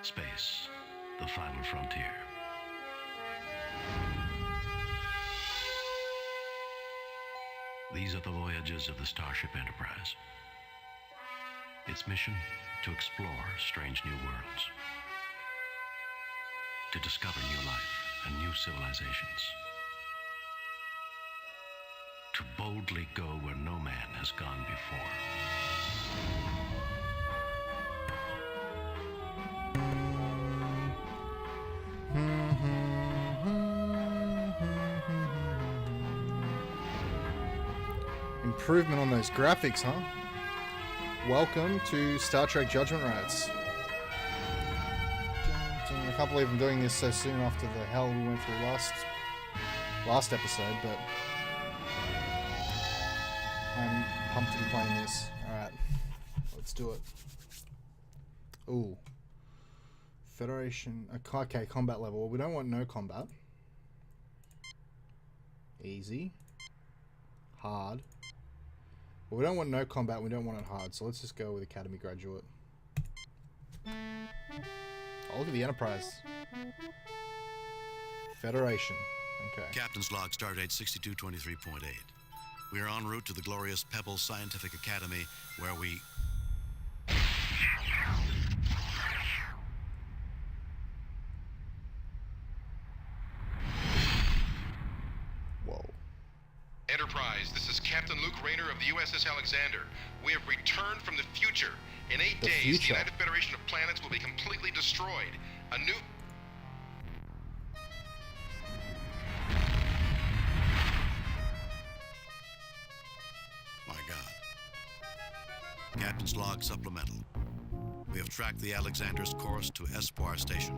Space, the final frontier. These are the voyages of the Starship Enterprise. Its mission, to explore strange new worlds, to discover new life and new civilizations, to boldly go where no man has gone before. Improvement on those graphics, huh? Welcome to Star Trek Judgment Rites. I can't believe I'm doing this so soon after the hell we went through last episode, but I'm pumped to be playing this. Alright, let's do it. Ooh. Federation. Okay, combat level. Well, we don't want no combat. Easy. Hard. Well, we don't want no combat, we don't want it hard, so let's just go with Academy Graduate. Oh, look at the Enterprise. Federation. Okay. Captain's log, stardate 6223.8. We are en route to the glorious Pebble Scientific Academy, where we... Enterprise, this is Captain Luke Rayner of the USS Alexander. We have returned from the future. In 8 days, the United Federation of Planets will be completely destroyed. A new... My God. Captain's log supplemental. We have tracked the Alexander's course to Espoir Station,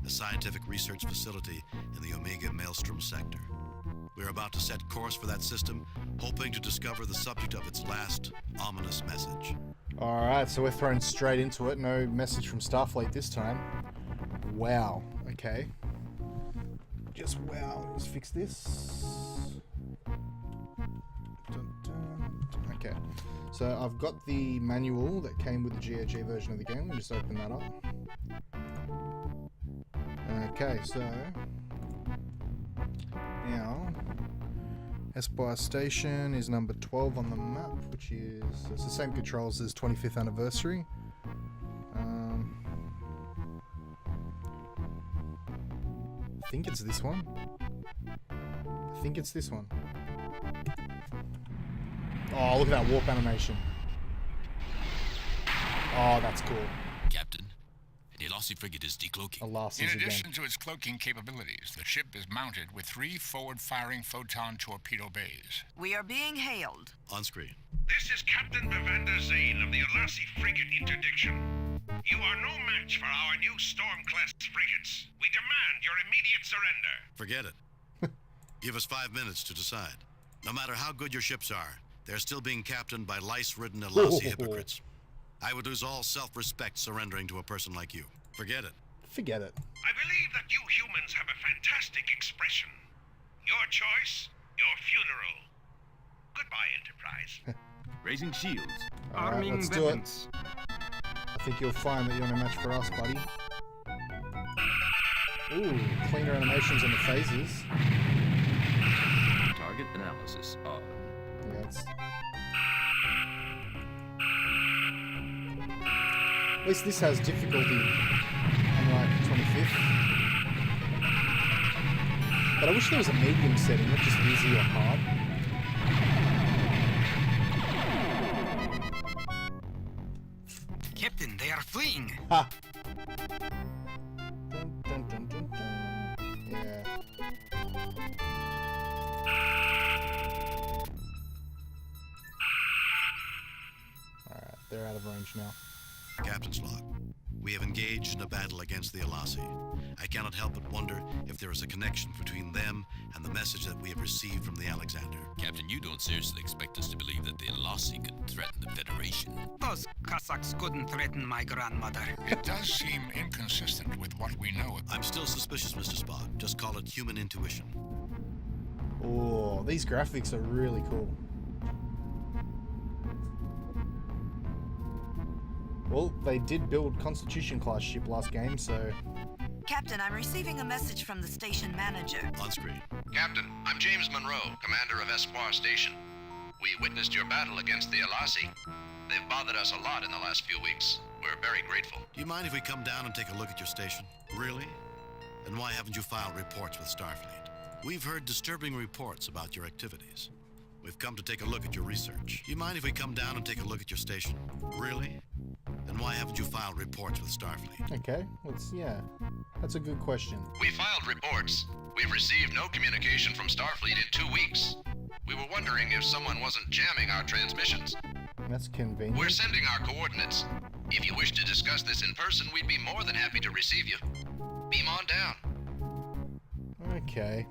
a scientific research facility in the Omega Maelstrom sector. We are about to set course for that system, hoping to discover the subject of its last ominous message. Alright, so we're thrown straight into it. No message from Starfleet this time. Wow. Okay. Just wow. Let's fix this. Dun, dun. Okay. So I've got the manual that came with the GOG version of the game. Let me just open that up. Okay, so... now... Espoir Station is number 12 on the map, which is... it's the same controls as 25th anniversary. I think it's this one. I think it's this one. Oh, look at that warp animation. Oh, that's cool. Captain, the Elassi frigate is decloaking. In addition to its cloaking capabilities, the ship is mounted with 3 forward-firing photon torpedo bays. We are being hailed. On screen. This is Captain Bevander Zane of the Elassi frigate interdiction. You are no match for our new Storm-class frigates. We demand your immediate surrender. Forget it. Give us 5 minutes to decide. No matter how good your ships are, they're still being captained by lice-ridden Elassi hypocrites. I would lose all self-respect surrendering to a person like you. Forget it. Forget it. I believe that you humans have a fantastic expression. Your choice, your funeral. Goodbye, Enterprise. Raising shields. Arming let's weapons. Do it. I think you'll find that you're no match for us, buddy. Ooh, cleaner animations on the phases. Target analysis on. Yeah, it's... at least this has difficulty, unlike 25th. But I wish there was a medium setting, not just easy or hard. Captain, they are fleeing. Ha! Dun, dun, dun, dun, dun. Yeah. Alright, they're out of range now. Captain's log. We have engaged in a battle against the Elassi. I cannot help but wonder if there is a connection between them and the message that we have received from the Alexander. Captain, you don't seriously expect us to believe that the Elassi could threaten the Federation? Those Cossacks couldn't threaten my grandmother. It does seem inconsistent with what we know. I'm still suspicious, Mr. Spock. Just call it human intuition. Oh, these graphics are really cool. Well, they did build Constitution class ship last game, so Captain, I'm receiving a message from the station manager. On screen. Captain, I'm James Monroe, commander of Espoir Station. We witnessed your battle against the Alasi. They've bothered us a lot in the last few weeks. We're very grateful. Do you mind if we come down and take a look at your station? Really? Then why haven't you filed reports with Starfleet? We've heard disturbing reports about your activities. We've come to take a look at your research. Do you mind if we come down and take a look at your station? Really? Then why haven't you filed reports with Starfleet? okay. Yeah, that's a good question. We filed reports. We've received no communication from Starfleet in 2 weeks. We were wondering if someone wasn't jamming our transmissions. That's convenient. We're sending our coordinates. If you wish to discuss this in person, we'd be more than happy to receive you. Beam on down. Okay.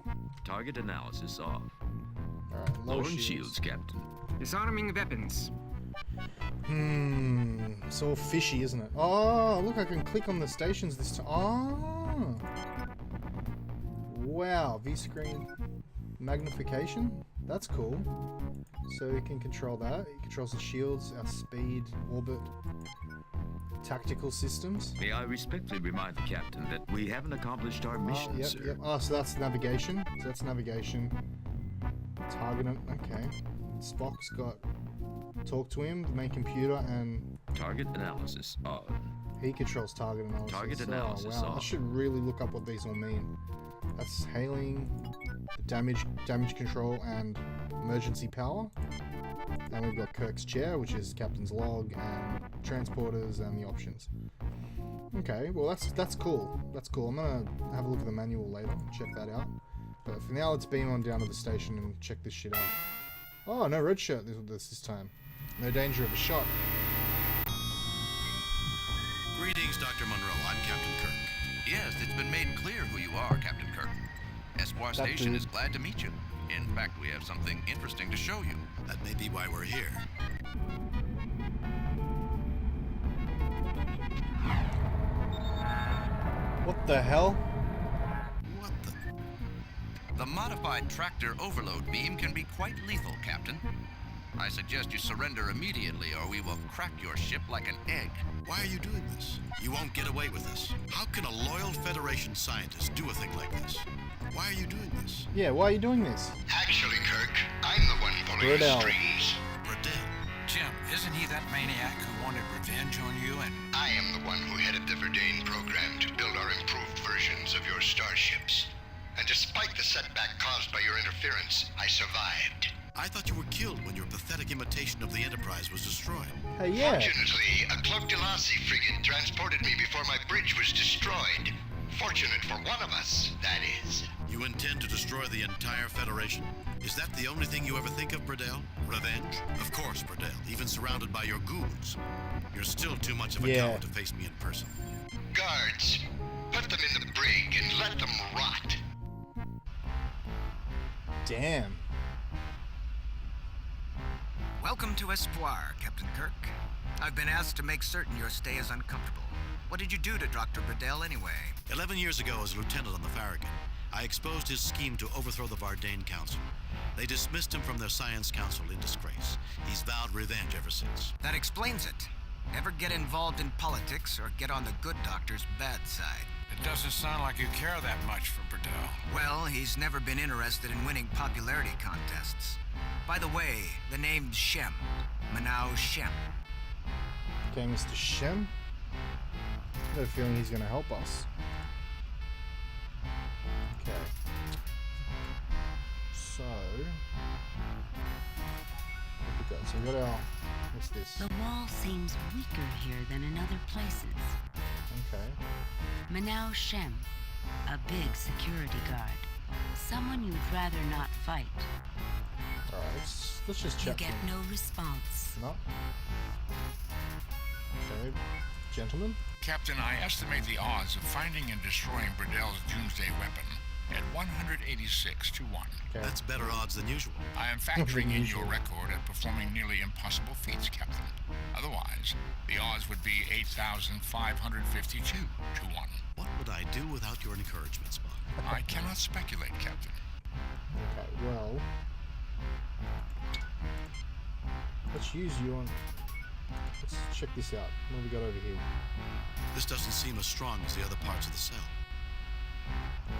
Target analysis off. Alright, lower Lowering shields, Captain. Disarming weapons. It's all fishy, isn't it? Oh, look, I can click on the stations this time. Oh. Wow, V-screen magnification. That's cool. So you can control that. It controls the shields, our speed, orbit, tactical systems. May I respectfully remind the Captain that we haven't accomplished our mission, Yep, sir. yep. Oh, so that's navigation. So that's navigation. Target it. Okay. Spock's got talk to him, the main computer, and Target analysis on. he controls target analysis. Target analysis Oh, wow. I off. should really look up what these all mean. That's hailing, damage control, and emergency power. And we've got Kirk's chair, which is Captain's log, and transporters, and the options. Okay, well that's cool. That's cool. I'm gonna have a look at the manual later, check that out. But for now, let's beam on down to the station and check this shit out. Oh, no red shirt this time. No danger of a shot. Greetings, Dr. Monroe. I'm Captain Kirk. Yes, it's been made clear who you are, Captain Kirk. Espoir That Station dude. is glad to meet you. In fact, we have something interesting to show you. That may be why we're here. What the hell? What the? The modified tractor overload beam can be quite lethal, Captain. I suggest you surrender immediately or we will crack your ship like an egg. Why are you doing this? You won't get away with this. How can a loyal Federation scientist do a thing like this? Why are you doing this? Yeah, why are you doing this? Actually, Kirk, I'm the one pulling the Burdell. strings. Burdell. Jim, isn't he that maniac who wanted revenge on you and... I am the one who headed the Verdane program to build our improved versions of your starships. And despite the setback caused by your interference, I survived. I thought you were killed when your pathetic imitation of the Enterprise was destroyed. Hey, yeah. Fortunately, a Cloak Delasi frigate transported me before my bridge was destroyed. Fortunate for one of us, that is. You intend to destroy the entire Federation? Is that the only thing you ever think of, Burdell? Revenge? Of course, Burdell, even surrounded by your goons. You're still too much of a coward to face me in person. Guards, put them in the brig and let them rot. Damn. Welcome to Espoir, Captain Kirk. I've been asked to make certain your stay is uncomfortable. What did you do to Dr. Burdell anyway? 11 years ago, as a lieutenant on the Farragut, I exposed his scheme to overthrow the Verdane Council. They dismissed him from their science council in disgrace. He's vowed revenge ever since. That explains it. Never get involved in politics or get on the good doctor's bad side. It doesn't sound like you care that much for Burdell. Well, he's never been interested in winning popularity contests. By the way, the name's Shem. Manau Shem. Okay, Mr. Shem. I got a feeling he's gonna help us. Okay. So, what we got? So we got our. What's this? The wall seems weaker here than in other places. Okay. Manau Shem, a big security guard. Someone you'd rather not fight. Alright, let's just You check. get no response. No. Okay, gentlemen. Captain, I estimate the odds of finding and destroying Burdell's doomsday weapon at 186 to 1. Okay. That's better odds than usual. I am factoring in your Unusual. record at performing nearly impossible feats, Captain. Otherwise, the odds would be 8,552 to 1. What would I do without your encouragement, Spock? I cannot speculate, Captain. Okay, well. Let's use you on. Let's check this out. What have we got over here? This doesn't seem as strong as the other parts of the cell.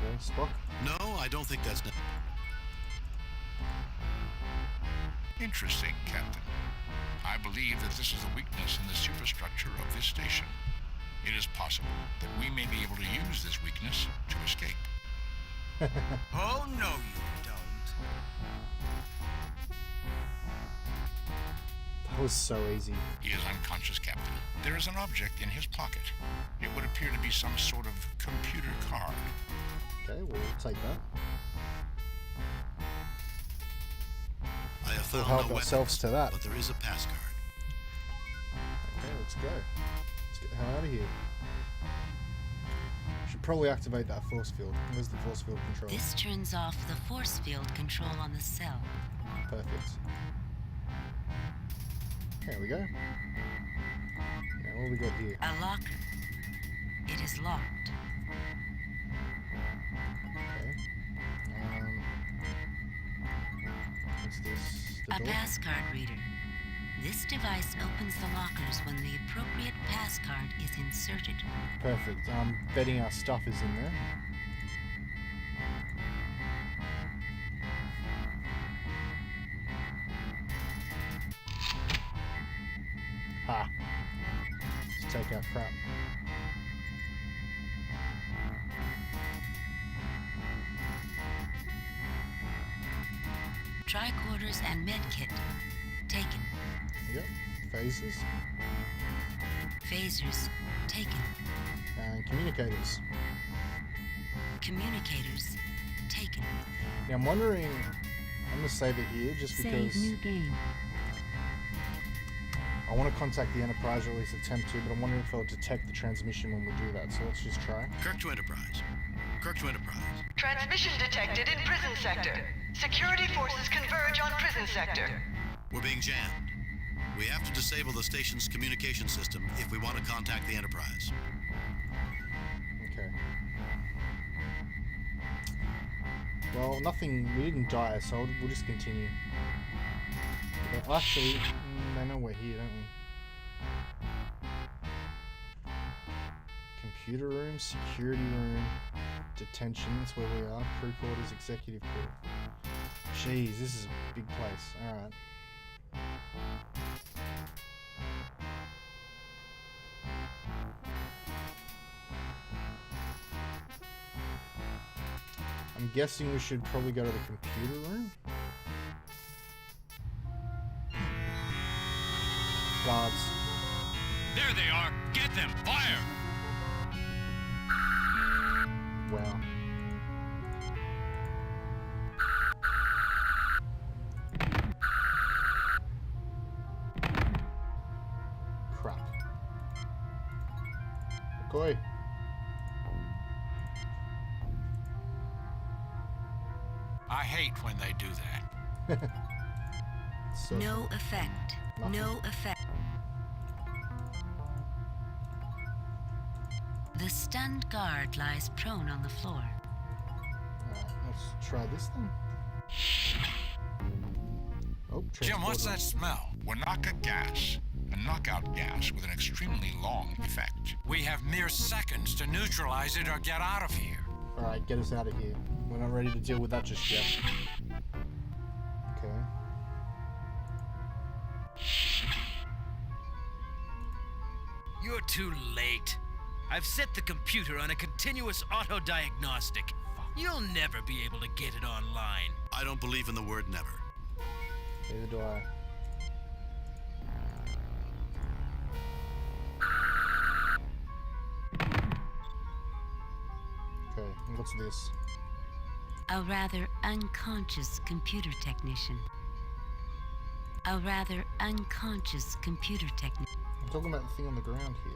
Okay, Spock. No, I don't think that's... Interesting, Captain. I believe that this is a weakness in the superstructure of this station. It is possible that we may be able to use this weakness to escape. Oh, no, you don't. That was so easy. He is unconscious, Captain. There is an object in his pocket. It would appear to be some sort of computer card. Okay, we'll take that. I have We'll found help no weapons, ourselves to that. but there is a pass card. Okay, let's go. Let's get the hell out of here. Should probably activate that force field. Where's the force field control? This turns off the force field control on the cell. Perfect. There we go. Now what have we got here? A locker. It is locked. Okay. What's this? The A door? passcard reader. This device opens the lockers when the appropriate passcard is inserted. Perfect. I'm betting our stuff is in there. Ha! Let's take our crap. Tricorders and medkit taken. Yep. Phasers. Phasers taken. And communicators. Communicators taken. Now I'm wondering, I'm going to save it here just Save because new game. I want to contact the Enterprise, or at least attempt to, but I'm wondering if it'll detect the transmission when we do that, so let's just try. Kirk to Enterprise. Kirk to Enterprise. Transmission detected in prison sector. Security forces converge on prison sector. We're being jammed. We have to disable the station's communication system if we want to contact the Enterprise. Okay. Well, nothing, we didn't die, so we'll just continue. Okay, actually, they know we're here, don't we? Computer room, security room, detention, that's where we are. Crew quarters, executive crew. Jeez, this is a big place. Alright. I'm guessing we should probably go to the computer room. Guards. There they are. Get them. Fire. Wow. Crap. McCoy. I hate when they do that. So, No effect. Nothing. No effect. The stunned guard lies prone on the floor. alright, let's try this then. Oh, Jim, what's that smell? Wanaka gas. A knockout gas with an extremely long effect. We have mere seconds to neutralize it or get out of here. Alright, get us out of here. We're not ready to deal with that just yet. Okay. You're too late. I've set the computer on a continuous auto-diagnostic. You'll never be able to get it online. I don't believe in the word never. Neither do I. Okay, and what's this? A rather unconscious computer technician. A rather unconscious computer technician. I'm talking about the thing on the ground here.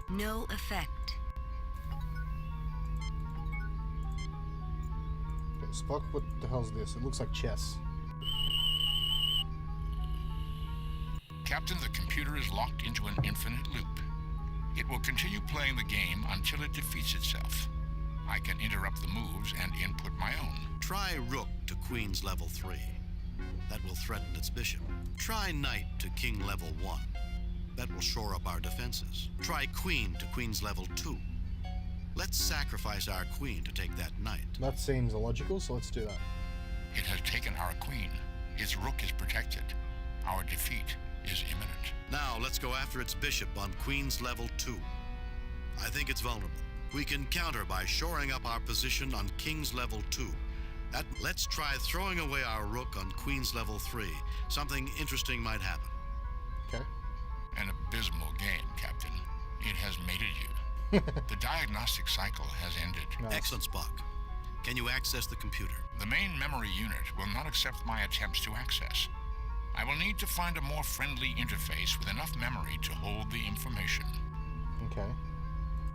No effect. Okay, Spock, what the hell's this? It looks like chess. Captain, the computer is locked into an infinite loop. It will continue playing the game until it defeats itself. I can interrupt the moves and input my own. Try Rook to Queen's level 3. That will threaten its bishop. Try knight to king level 1. That will shore up our defenses. Try queen to queen's level 2. Let's sacrifice our queen to take that knight. That seems illogical, so let's do that. It has taken our queen. Its rook is protected. Our defeat is imminent. Now let's go after its bishop on queen's level 2. I think it's vulnerable. We can counter by shoring up our position on king's level 2. Let's try throwing away our rook on queen's level 3. Something interesting might happen. Okay. An abysmal game, Captain. It has mated you. The diagnostic cycle has ended. Nice. Excellent, Spock. Can you access the computer? The main memory unit will not accept my attempts to access. I will need to find a more friendly interface with enough memory to hold the information. Okay.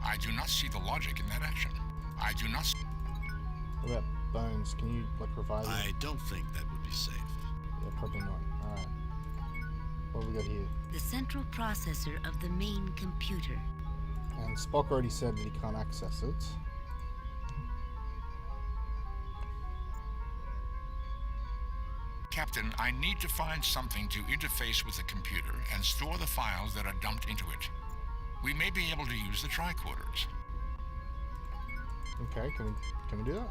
I do not see the logic in that action. I do not... What about bones? Can you, like, revive it? I don't think that would be safe. Yeah, probably not. Alright. What have we got here? The central processor of the main computer. And Spock already said that he can't access it. Captain, I need to find something to interface with the computer and store the files that are dumped into it. We may be able to use the tricorders. Okay, can we do that?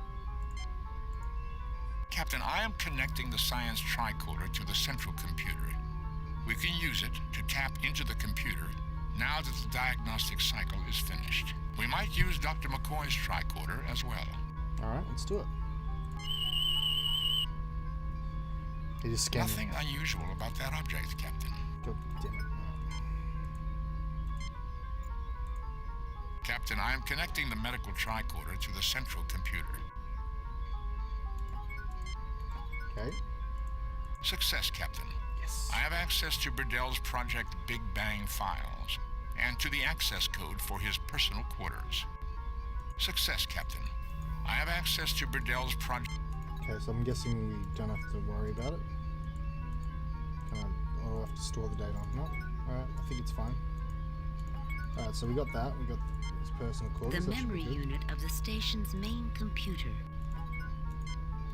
Captain, I am connecting the science tricorder to the central computer. We can use it to tap into the computer now that the diagnostic cycle is finished. We might use Dr. McCoy's tricorder as well. Alright, let's do it. He just scanned Nothing unusual about that object, Captain. God damn it. Captain, I am connecting the medical tricorder to the central computer. Okay. Success, Captain. Yes. I have access to Burdell's Project Big Bang files and to the access code for his personal quarters. Success, Captain. I have access to Burdell's project... Okay, so I'm guessing we don't have to worry about it. I don't have to store the data. No? Alright, I think it's fine. Alright, so we got that. We got his personal quarters. The memory unit of the station's main computer.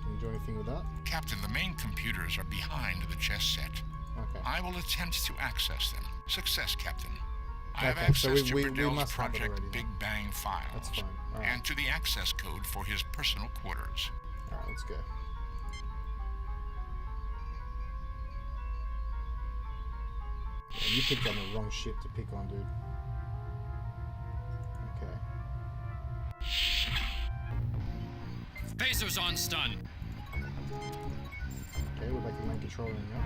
Can you do anything with that? Captain, the main computers are behind the chess set. Okay. I will attempt to access them. Success, Captain. I have Okay, access so to we Burdell's must have it Project already, Big Bang files That's fine. Alright. and to the access code for his personal quarters. Alright, let's go. Yeah, you picked on the wrong shit to pick on, dude. Okay. Pacers on stun. Okay, we're back in main control room now.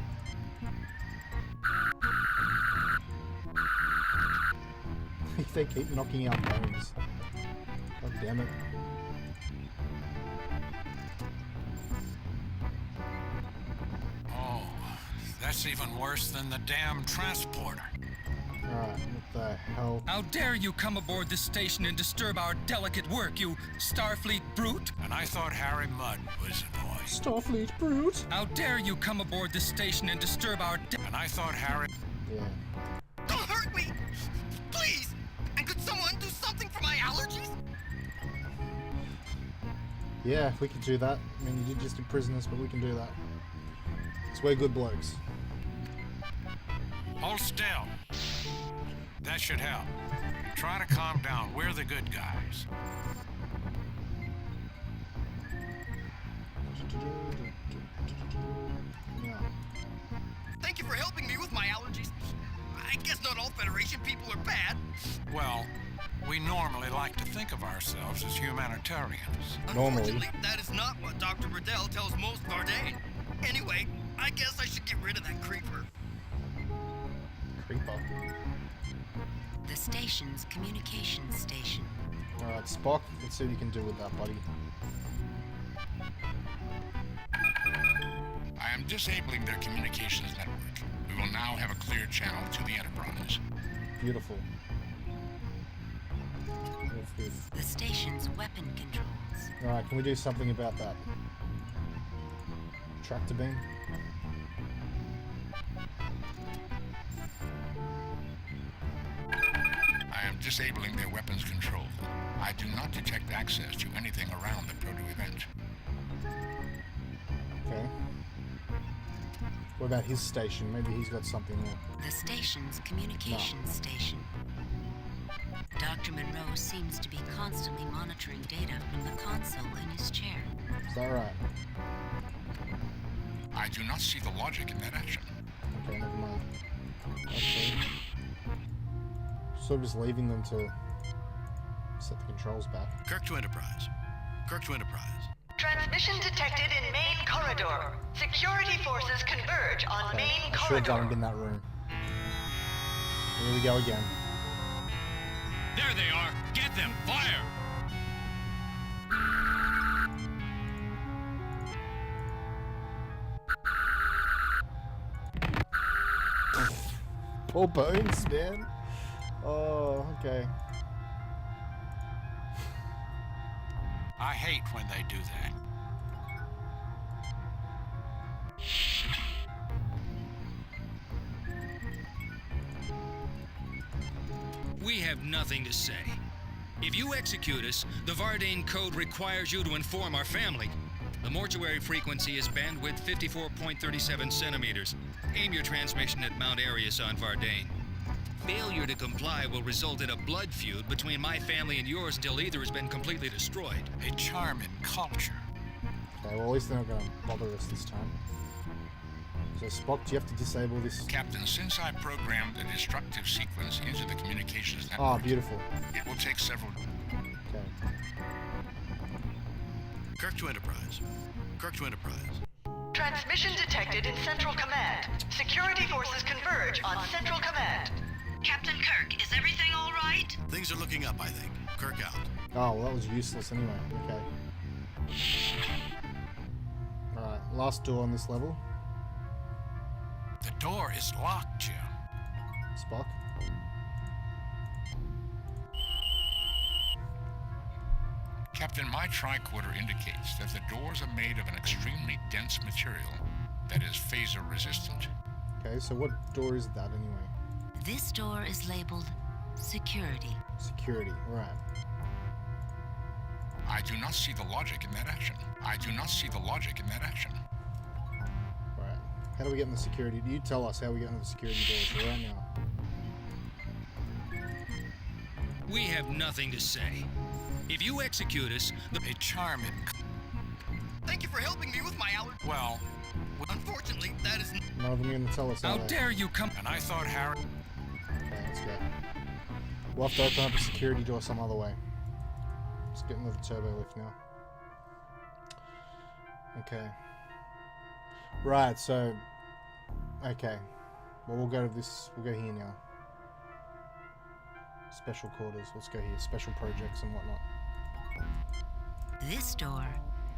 They keep knocking out bones. God damn it. Oh, that's even worse than the damn transporter. Alright, what the hell? How dare you come aboard this station and disturb our delicate work, you Starfleet brute! And I thought Harry Mudd was the boy. Starfleet brute! How dare you come aboard this station and disturb our And I thought Harry... Yeah. Don't hurt me! Please! And could someone do something for my allergies? Yeah, if we could do that. I mean, you did just imprison us, but we can do that. Because we're good blokes. Hold still. That should help. Try to calm down. We're the good guys. Yeah. Thank you for helping me with my allergies. I guess not all Federation people are bad. Well, we normally like to think of ourselves as humanitarians. Normally. Unfortunately, that is not what Dr. Burdell tells most Vardain. Anyway, I guess I should get rid of that creeper. Creeper. The station's communications station. Alright, Spock, let's see what you can do with that, buddy. I am disabling their communications network. We will now have a clear channel to the Enterprise. Beautiful. The station's weapon controls. Alright, can we do something about that? Tractor beam? I am disabling their weapons control. I do not detect access to anything around the proto-event. Okay. What about his station? Maybe he's got something there. The station's communications station. Dr. Monroe seems to be constantly monitoring data from the console in his chair. Is that right? I do not see the logic in that action. Okay, never mind. Okay. Sort of just leaving them to set the controls back. Kirk to Enterprise. Kirk to Enterprise. Transmission detected in main corridor. Security forces converge on main I should have done corridor. it in that room. Here we go again. There they are! Get them! Fire! Poor Bones, man. Oh, okay. I hate when they do that. We have nothing to say. If you execute us, the Vardane code requires you to inform our family. The mortuary frequency is bandwidth 54.37 centimeters. Aim your transmission at Mount Arius on Vardane. Failure to comply will result in a blood feud between my family and yours until either has been completely destroyed. A charming culture. Okay, well at least they're not going to bother us this time. So Spock, do you have to disable this? Captain, since I programmed the destructive sequence into the communications network, Oh, beautiful. it will take several... Okay. Kirk to Enterprise. Kirk to Enterprise. Transmission detected in Central Command. Security forces converge on Central Command. Captain Kirk, is everything all right? Things are looking up, I think. Kirk out. Oh, well that was useless anyway. Okay. Alright, last door on this level. The door is locked, Jim. Spock. Captain, my tricorder indicates that the doors are made of an extremely dense material that is phaser resistant. Okay, so what door is that anyway? This door is labeled security. Security, right. I do not see the logic in that action. I do not see the logic in that action. Right. How do we get in the security? You tell us how we get in the security doors right now. We have nothing to say. If you execute us, A charming... Thank you for helping me with my allergy. Well, Unfortunately, that is... None of them are going to tell us how they- dare you come... and I thought Harry... Okay, let's go. We'll have to open up a security door some other way. Let's get into the turbo lift now. Okay. Right, so... Okay. Well, we'll go to this... We'll go here now. Special quarters. Let's go here. Special projects and whatnot. This door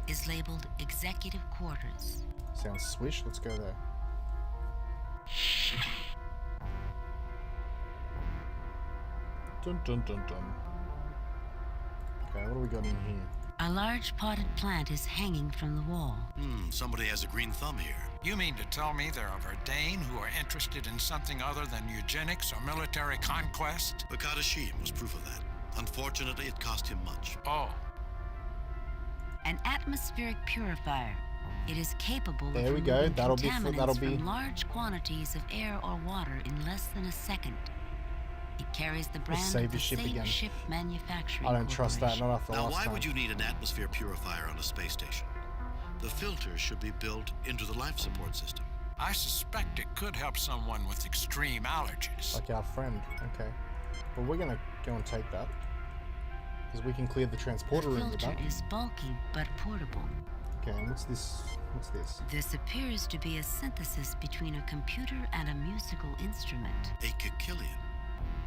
is labeled executive quarters. Sounds swish. Let's go there. Dun dun dun dun. Okay, what do we got in here? A large potted plant is hanging from the wall. Somebody has a green thumb here. You mean to tell me there are Verdane who are interested in something other than eugenics or military conquest? Bakata Sheen was proof of that. Unfortunately, it cost him much. Oh, An atmospheric purifier. It is capable There of we go. removing That'll be contaminants from large quantities of air or water in less than a second. It carries the brand save of the the ship Safe again. Ship Manufacturing I don't trust that. Corporation. Not after Now, last why time. would you need an atmosphere purifier on a space station? The filters should be built into the life support system. I suspect it could help someone with extreme allergies. Like our friend. Okay. Well, we're gonna go and take that. Because we can clear the transporter The room with filter that. is bulky but portable. Okay, and what's this? What's this? This appears to be a synthesis between a computer and a musical instrument. A Kikilian.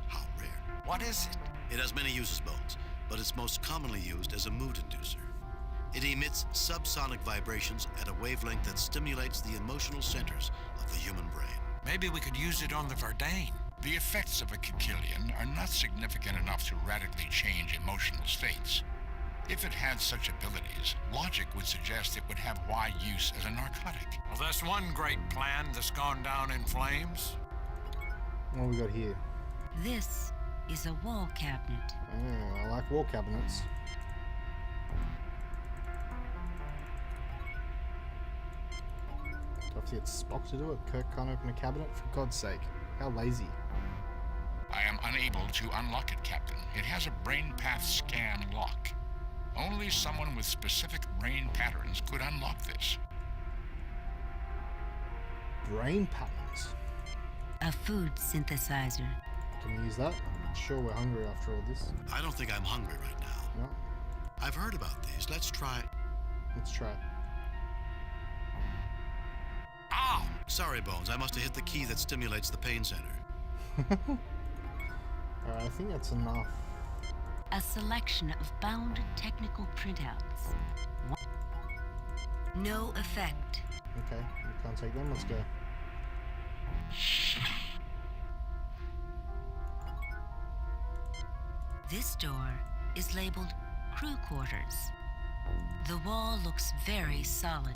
How rare. What is it? It has many uses, Bones, but it's most commonly used as a mood inducer. It emits subsonic vibrations at a wavelength that stimulates the emotional centers of the human brain. Maybe we could use it on the Verdane. The effects of a Kikilian are not significant enough to radically change emotional states. If it had such abilities, logic would suggest it would have wide use as a narcotic. Well, that's one great plan that's gone down in flames. What do we got here? This is a wall cabinet. Oh, I like wall cabinets. Do I have to get Spock to do it? Kirk can't open a cabinet? For God's sake. How lazy. I am unable to unlock it, Captain. It has a brain path scan lock. Only someone with specific brain patterns could unlock this. Brain patterns? A food synthesizer. Can we use that? Sure, we're hungry after all this. I don't think I'm hungry right now. No? I've heard about these. Let's try. Let's try. Ow! Sorry, Bones. I must have hit the key that stimulates the pain center. Alright, I think that's enough. A selection of bound technical printouts. No effect. Okay, we can't take them. Let's go. This door is labeled crew quarters. The wall looks very solid.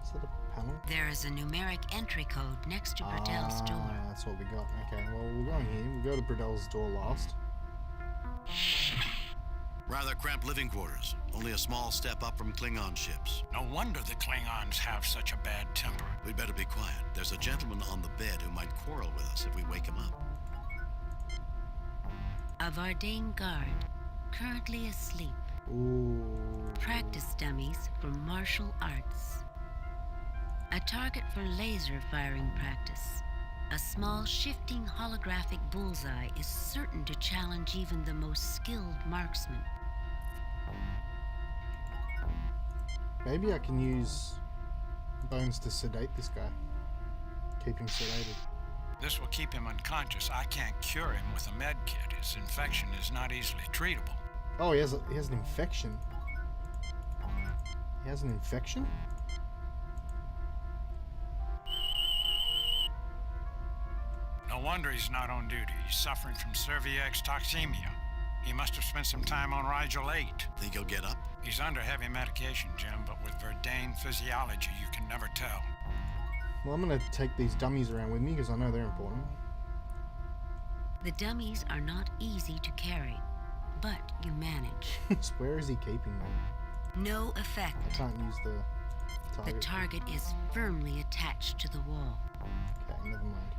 Is that a panel? There is a numeric entry code next to Burdell's door. That's what we got. Okay, well, we're going here. We'll go to Burdell's door last. Rather cramped living quarters. Only a small step up from Klingon ships. No wonder the Klingons have such a bad temper. We'd better be quiet. There's a gentleman on the bed who might quarrel with us if we wake him up. A Vardane guard, currently asleep. Ooh. Practice dummies for martial arts. A target for laser firing practice. A small shifting holographic bullseye is certain to challenge even the most skilled marksman. Maybe I can use Bones to sedate this guy. Keep him sedated. This will keep him unconscious. I can't cure him with a med kit. His infection is not easily treatable. Oh, he has an infection. He has an infection? No wonder he's not on duty. He's suffering from Serviex toxemia. He must have spent some time on Rigel 8. Think he'll get up? He's under heavy medication, Jim, but with Verdane physiology, you can never tell. Well, I'm going to take these dummies around with me because I know they're important. The dummies are not easy to carry, but you manage. So where is he keeping them? No effect. I can't use the target. The target is firmly attached to the wall. Okay, never mind.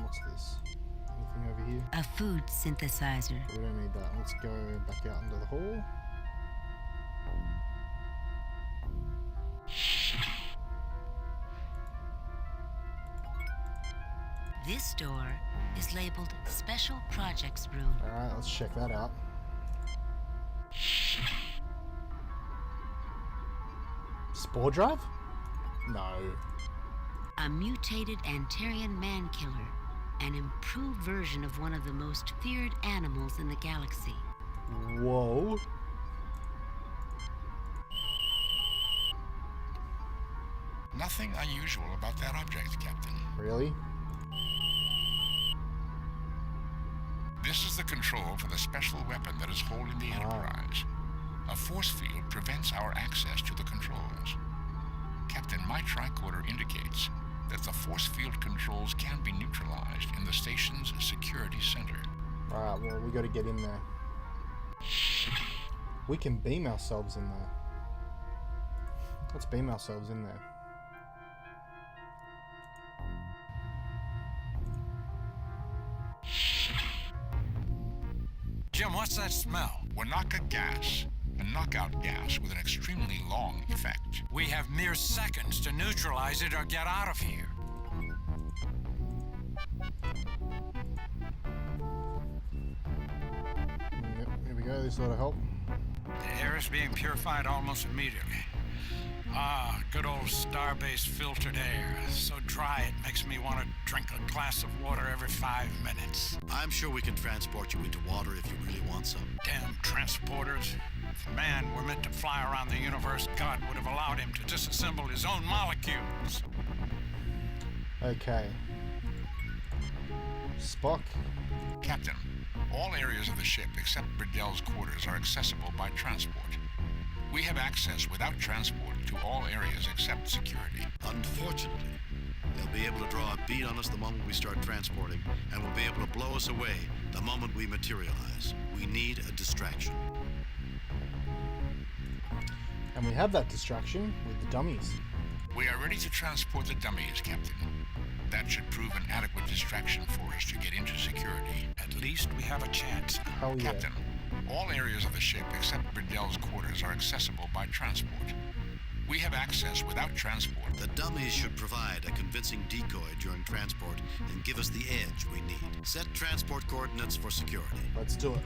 What's this? Anything over here? A food synthesizer. We don't need that. Let's go back out into the hall. This door is labeled Special Projects Room. Alright, let's check that out. Spore drive? No. A mutated Antarian man-killer. An improved version of one of the most feared animals in the galaxy. Whoa. Nothing unusual about that object, Captain. Really? This is the control for the special weapon that is holding the Enterprise. A force field prevents our access to the controls. Captain, my tricorder indicates that the force field controls can be neutralized in the station's security center. Alright, well, we gotta get in there. We can beam ourselves in there. Let's beam ourselves in there. Jim, what's that smell? Wanaka gas. A knockout gas with an extremely long effect. We have mere seconds to neutralize it or get out of here. Yep, here we go. This ought to help. The air is being purified almost immediately. Ah, good old starbase filtered air. So dry it makes me want to drink a glass of water every 5 minutes. I'm sure we can transport you into water if you really want some. Damn transporters. If man were meant to fly around the universe, God would have allowed him to disassemble his own molecules. Okay. Spock. Captain, all areas of the ship except Burdell's quarters are accessible by transport. We have access without transport to all areas except security. Unfortunately, they'll be able to draw a bead on us the moment we start transporting, and will be able to blow us away the moment we materialize. We need a distraction. And we have that distraction with the dummies. We are ready to transport the dummies, Captain. That should prove an adequate distraction for us to get into security. At least we have a chance. Hell yeah. Captain, all areas of the ship except Burdell's quarters are accessible by transport. We have access without transport. The dummies should provide a convincing decoy during transport and give us the edge we need. Set transport coordinates for security. Let's do it.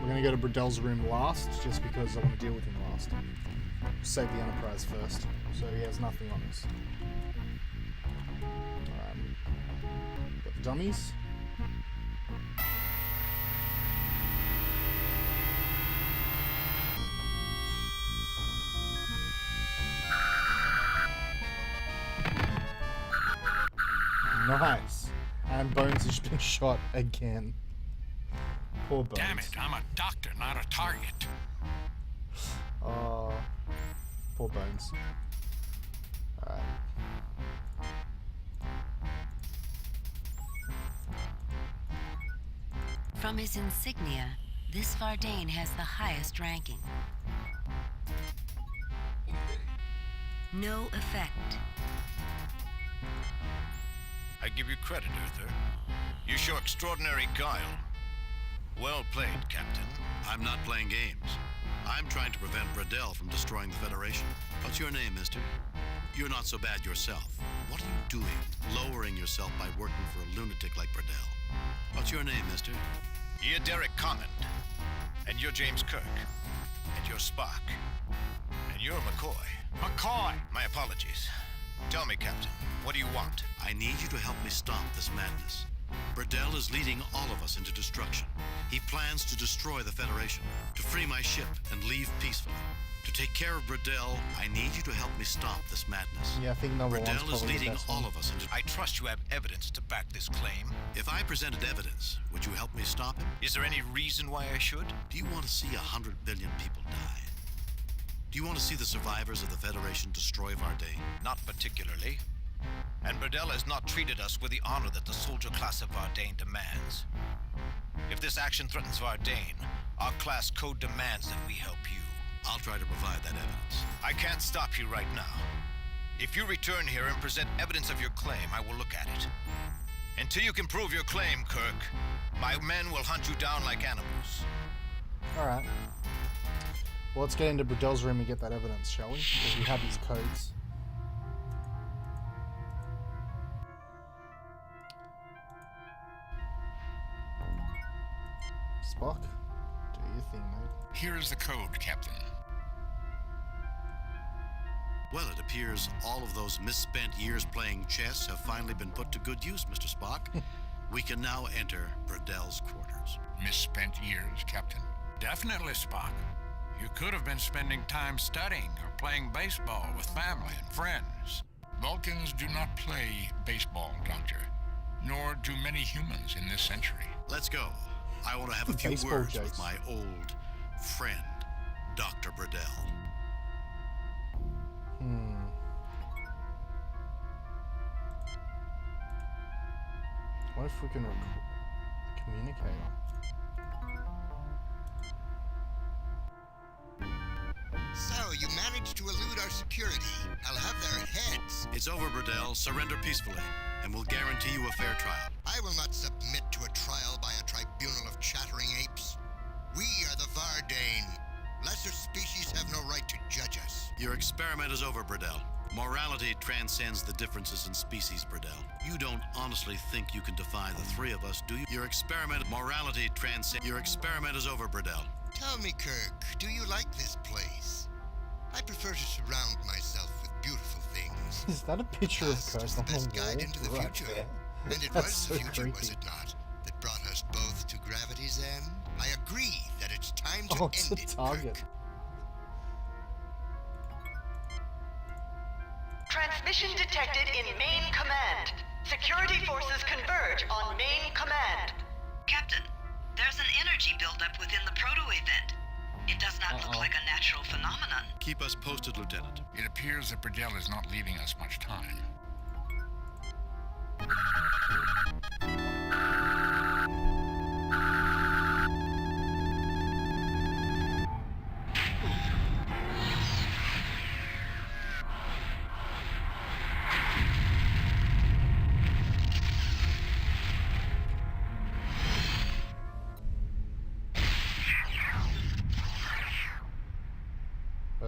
We're gonna go to Burdell's room last, just because I want to deal with him last. Save the Enterprise first, so he has nothing on us. Got the dummies. Nice. And Bones has been shot again. Poor Bones. Damn it, I'm a doctor, not a target. Oh, poor Bones. Alright. From his insignia, this Vardane has the highest ranking. No effect. I give you credit, Earther. You show extraordinary guile. Well played, Captain. I'm not playing games. I'm trying to prevent Burdell from destroying the Federation. What's your name, mister? You're not so bad yourself. What are you doing, lowering yourself by working for a lunatic like Burdell? What's your name, mister? You're Derek Command. And you're James Kirk. And you're Spock. And you're McCoy. McCoy! My apologies. Tell me, Captain, what do you want? I need you to help me stop this madness. Burdell is leading all of us into destruction. He plans to destroy the Federation, to free my ship and leave peacefully. To take care of Burdell, I need you to help me stop this madness. Yeah, I think number one's Burdell is probably the leading best all one. of us into... I trust you have evidence to back this claim. If I presented evidence, would you help me stop him? Is there any reason why I should? Do you want to see 100 billion people die? Do you want to see the survivors of the Federation destroy Vardane? Not particularly. And Burdell has not treated us with the honor that the soldier class of Vardane demands. If this action threatens Vardane, our class code demands that we help you. I'll try to provide that evidence. I can't stop you right now. If you return here and present evidence of your claim, I will look at it. Until you can prove your claim, Kirk, my men will hunt you down like animals. Alright. Well, let's get into Burdell's room and get that evidence, shall we? Because we have his codes. Spock, do your thing, mate. Here is the code, Captain. Well, it appears all of those misspent years playing chess have finally been put to good use, Mr. Spock. We can now enter Burdell's quarters. Misspent years, Captain? Definitely, Spock. You could have been spending time studying or playing baseball with family and friends. Vulcans do not play baseball, Doctor. Nor do many humans in this century. Let's go. I want to have a few Baseball words jokes. with my old friend, Dr. Burdell. What if we can communicate? So, you managed to elude our security. I'll have their heads. It's over, Burdell. Surrender peacefully, and we'll guarantee you a fair trial. I will not submit to a trial by a tribunal of chattering apes. We are the Vardane. Lesser species have no right to judge us. Your experiment is over, Burdell. Morality transcends the differences in species, Burdell. You don't honestly think you can defy the three of us, do you? Your experiment is over, Burdell. Tell me, Kirk, do you like this place? I prefer to surround myself with beautiful things. Is that a picture of Kirk Is the on the best wall? guide into the Right future. there. And it That's was so the future, creepy. was it not, that brought us both to gravity's end? I agree that it's time to Oh, it's end a it, target. Kirk. Transmission detected in main command. Security forces converge on main command. Captain, there's an energy buildup within the proto-event. It does not look like a natural phenomenon. Keep us posted, Lieutenant. It appears that Burdell is not leaving us much time.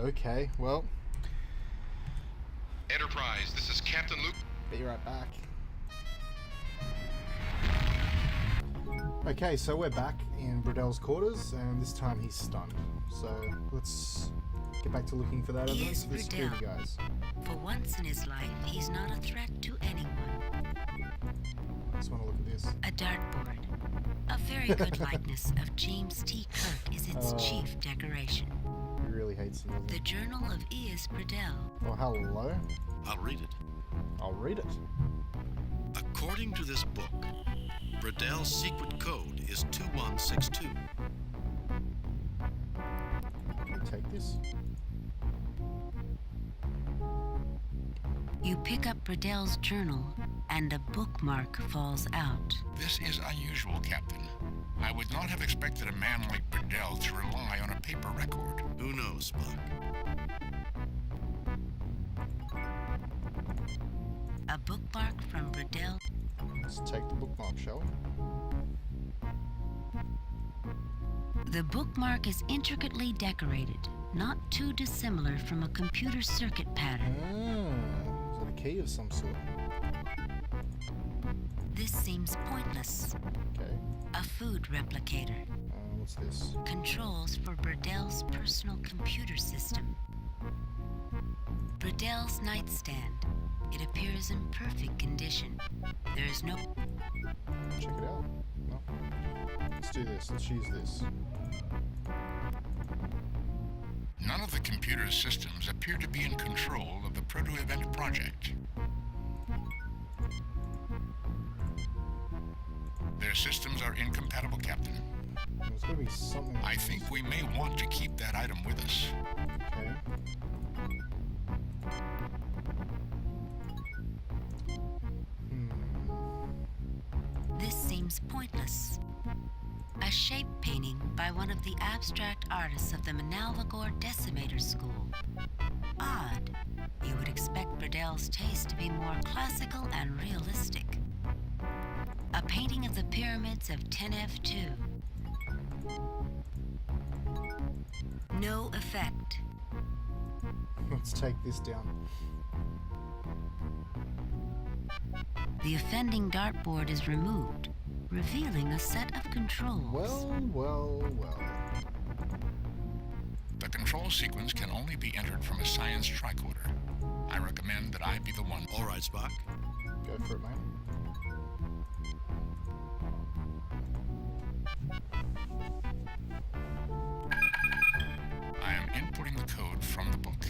Okay, well, Enterprise, this is Captain Luke. be right back. Okay, so we're back in Bradell's quarters, and this time he's stunned. So let's get back to looking for that evidence for the security guys. For once in his life, he's not a threat to anyone. Just want to look at this. A dartboard. A very good likeness of James T. Kirk is its chief decoration. He really hates him, doesn't he? The Journal of E.S. Bradell. Oh, hello. I'll read it. I'll read it. According to this book, Bradell's secret code is 2162. Can we take this? You pick up Bradell's journal, and a bookmark falls out. This is unusual, Captain. I would not have expected a man like Bradell to rely on a paper record. Who knows, Spock? A bookmark from Bradell. Let's take the bookmark, shall we? The bookmark is intricately decorated, not too dissimilar from a computer circuit pattern. Is that a key of some sort? This seems pointless. Okay. A food replicator. What's this? Controls for Bradell's personal computer system. Bradell's nightstand. It appears in perfect condition. There is no... Check it out. No. Let's do this. Let's use this. None of the computer systems appear to be in control of the proto-event project. Their systems are incompatible, Captain. There's gotta be something. I think we may want to keep that item with us. Okay. This seems pointless. A shape painting by one of the abstract artists of the Manalvagor Decimator School. Odd. You would expect Bradell's taste to be more classical and realistic. A painting of the pyramids of Tenef-2. No effect. Let's take this down. The offending dartboard is removed, revealing a set of controls. Well. The control sequence can only be entered from a science tricorder. I recommend that I be the one. All right, Spock. Go for it, man. I am inputting the code from the book.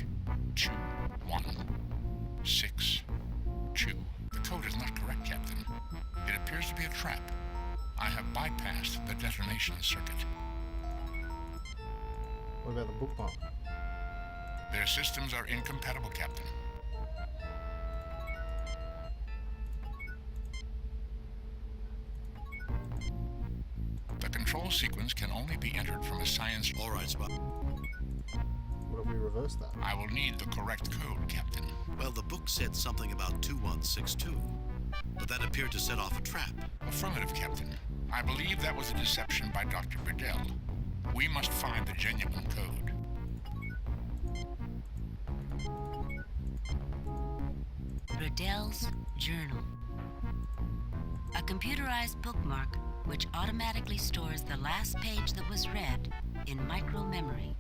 2162. The code is not correct, Captain. It appears to be a trap. I have bypassed the detonation circuit. What about the bookmark? Their systems are incompatible, Captain. The control sequence can only be entered from a science... All right, Spock. What if we reverse that? I will need the correct code, Captain. Well, the book said something about 2162, but that appeared to set off a trap. Affirmative, Captain. I believe that was a deception by Dr. Bradell. We must find the genuine code. Bradell's journal. A computerized bookmark which automatically stores the last page that was read in micro-memory.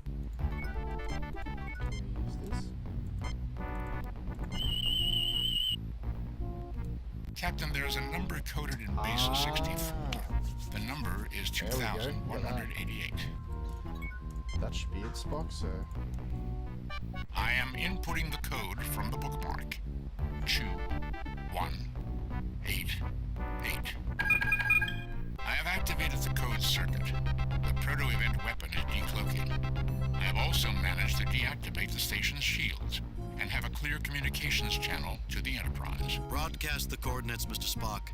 Use this. Captain, there is a number coded in base 64. The number is 2188. That should be it, Spock, so... I am inputting the code from the bookmark. 2188. I have activated the code circuit. The proto-event weapon is decloaking. I have also managed to deactivate the station's shields and have a clear communications channel to the Enterprise. Broadcast the coordinates, Mr. Spock.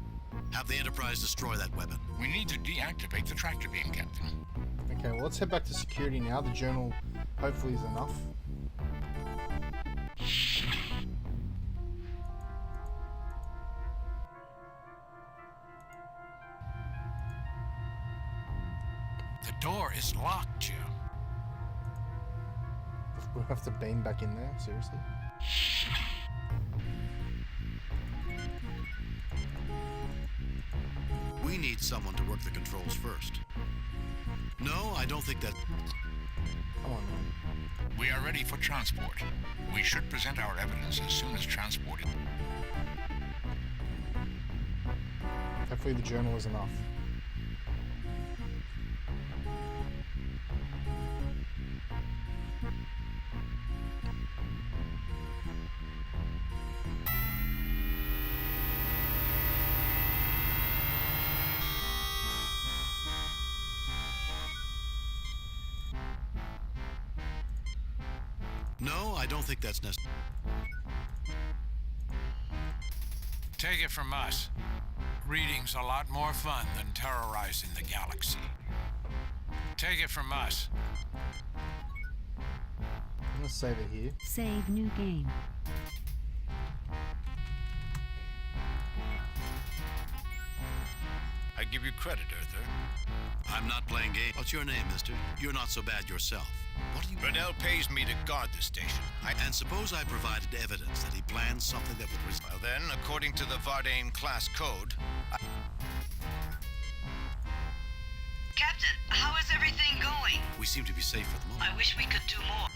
Have the Enterprise destroy that weapon. We need to deactivate the tractor beam, Captain. Okay, well, let's head back to security now. The journal hopefully is enough. The door is locked, Jim. We'll have to beam back in there, seriously? We need someone to work the controls first. No, I don't think that... Come on, man. We are ready for transport. We should present our evidence as soon as transported. Hopefully the journal is enough. No, I don't think that's necessary. Take it from us. Reading's a lot more fun than terrorizing the galaxy. Take it from us. I'm gonna save it here. Save new game. I give you credit, Arthur. I'm not playing games. What's your name, mister? You're not so bad yourself. What do you... Brunel pays me to guard the station. And suppose I provided evidence that he planned something that would... Well then, according to the Vardane class code... Captain, how is everything going? We seem to be safe for the moment. I wish we could do more.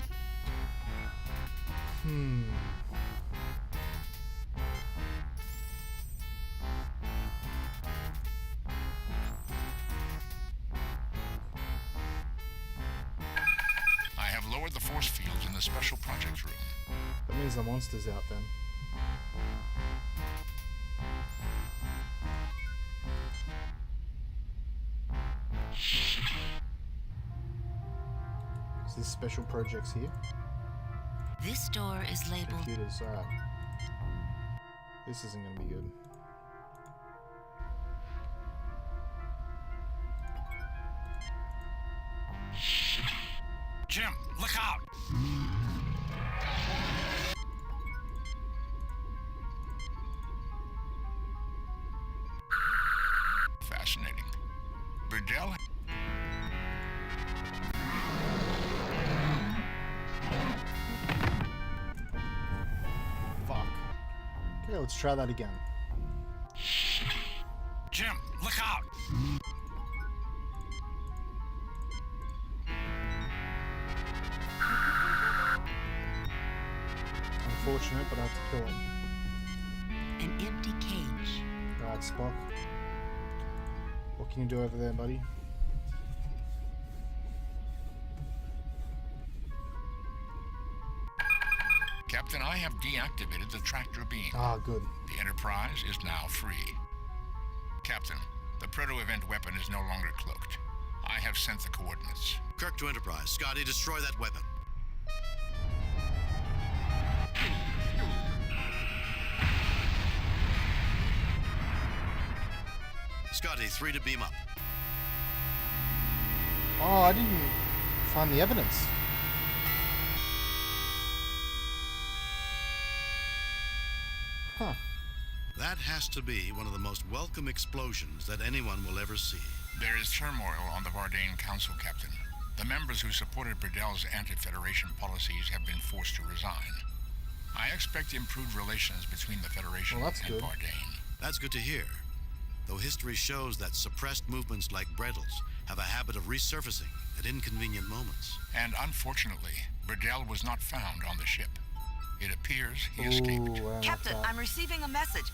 I have lowered the force fields in the special project room. That means the monster's out then. Is this special projects here? This door is labeled... Computers, alright. This isn't gonna be good. Jim, look out! Fascinating. Burdell? Fuck. Okay, let's try that again. Jim, look out! Unfortunate, but I have to kill it. An empty cage. Alright, Spock. What can you do over there, buddy? Captain, I have deactivated the tractor beam. Ah, good. The Enterprise is now free. Captain, the proto-event weapon is no longer cloaked. I have sent the coordinates. Kirk to Enterprise. Scotty, destroy that weapon. Scotty, 3 to beam up. Oh, I didn't find the evidence. Huh. That has to be one of the most welcome explosions that anyone will ever see. There is turmoil on the Vardane Council, Captain. The members who supported Burdell's anti-Federation policies have been forced to resign. I expect improved relations between the Federation and Vardane. That's good to hear. Though history shows that suppressed movements like Brettles have a habit of resurfacing at inconvenient moments. And unfortunately, Burdell was not found on the ship. It appears he escaped. Captain, I'm receiving a message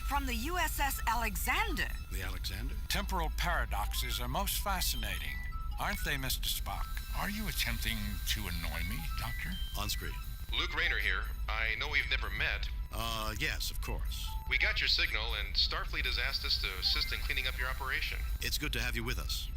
from the USS Alexander. The Alexander? Temporal paradoxes are most fascinating, aren't they, Mr. Spock? Are you attempting to annoy me, Doctor? On screen. Luke Rayner here. I know we've never met. Yes, of course. We got your signal, and Starfleet has asked us to assist in cleaning up your operation. It's good to have you with us.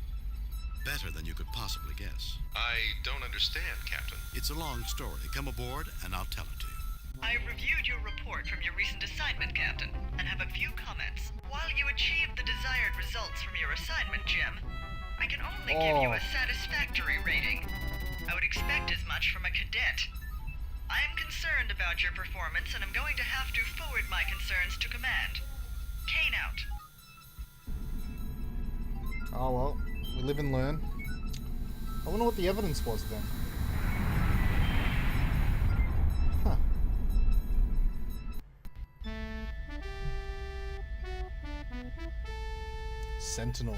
Better than you could possibly guess. I don't understand, Captain. It's a long story. Come aboard, and I'll tell it to you. I reviewed your report from your recent assignment, Captain, and have a few comments. While you achieved the desired results from your assignment, Jim, I can only give you a satisfactory rating. I would expect as much from a cadet. I am concerned about your performance, and I'm going to have to forward my concerns to command. Kane out. Oh well, we live and learn. I wonder what the evidence was then. Sentinel.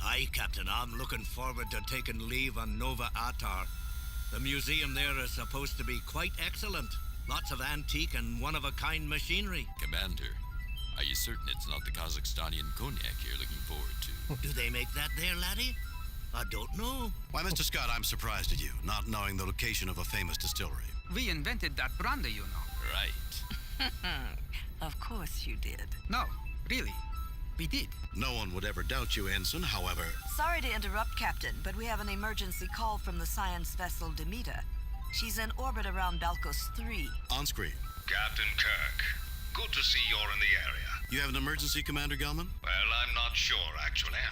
Aye, Captain, I'm looking forward to taking leave on Nova Atar. The museum there is supposed to be quite excellent. Lots of antique and one-of-a-kind machinery. Commander, are you certain it's not the Kazakhstanian cognac you're looking forward to? Do they make that there, laddie? I don't know. Why, Mr. Scott, I'm surprised at you, not knowing the location of a famous distillery. We invented that brandy, you know. Right. Of course you did. No, really. We did. No one would ever doubt you, Ensign, however... Sorry to interrupt, Captain, but we have an emergency call from the science vessel Demeter. She's in orbit around Balkos 3. On screen. Captain Kirk, good to see you're in the area. You have an emergency, Commander Gelman? Well, I'm not sure, actually.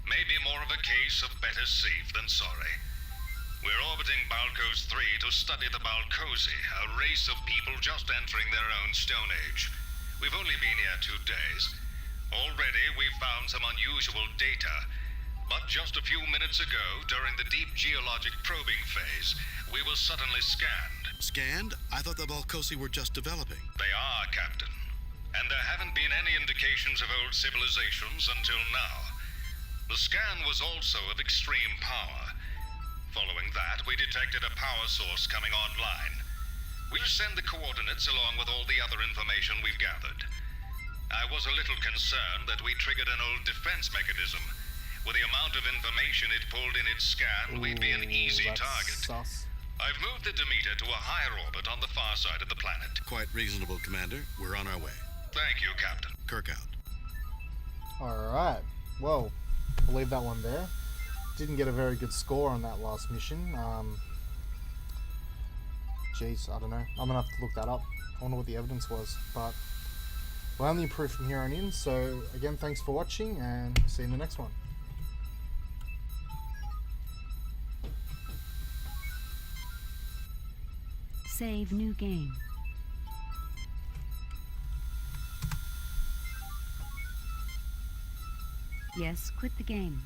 Maybe more of a case of better safe than sorry. We're orbiting Balkos 3 to study the Balkosi, a race of people just entering their own Stone Age. We've only been here 2 days. Already, we've found some unusual data. But just a few minutes ago, during the deep geologic probing phase, we were suddenly scanned. Scanned? I thought the Balkosi were just developing. They are, Captain. And there haven't been any indications of old civilizations until now. The scan was also of extreme power. Following that, we detected a power source coming online. We'll send the coordinates along with all the other information we've gathered. I was a little concerned that we triggered an old defense mechanism. With the amount of information it pulled in its scan, we'd be an easy target. Sus. I've moved the Demeter to a higher orbit on the far side of the planet. Quite reasonable, Commander. We're on our way. Thank you, Captain. Kirk out. Alright. Well, we'll leave that one there. Didn't get a very good score on that last mission. Jeez, I don't know. I'm gonna have to look that up. I wonder what the evidence was, but we'll only improve from here on in. So again, thanks for watching, and see you in the next one. Save new game. Yes, quit the game.